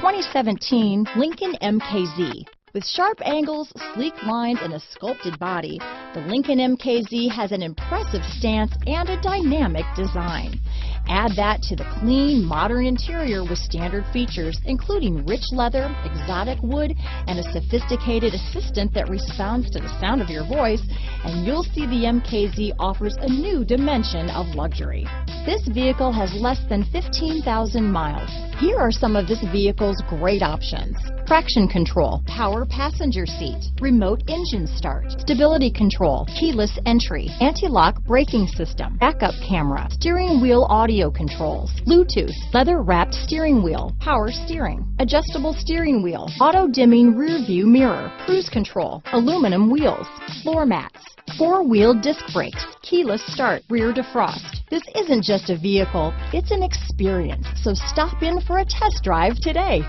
2017 Lincoln MKZ. With sharp angles, sleek lines, and a sculpted body, the Lincoln MKZ has an impressive stance and a dynamic design. Add that to the clean, modern interior with standard features, including rich leather, exotic wood, and a sophisticated assistant that responds to the sound of your voice, and you'll see the MKZ offers a new dimension of luxury. This vehicle has less than 15,000 miles. Here are some of this vehicle's great options: traction control, power passenger seat, remote engine start, stability control, keyless entry, anti-lock braking system, backup camera, steering wheel audio controls, Bluetooth, leather-wrapped steering wheel, power steering, adjustable steering wheel, auto-dimming rear-view mirror, cruise control, aluminum wheels, floor mats, four-wheel disc brakes, keyless start, rear defrost. This isn't just a vehicle, it's an experience. So stop in for a test drive today.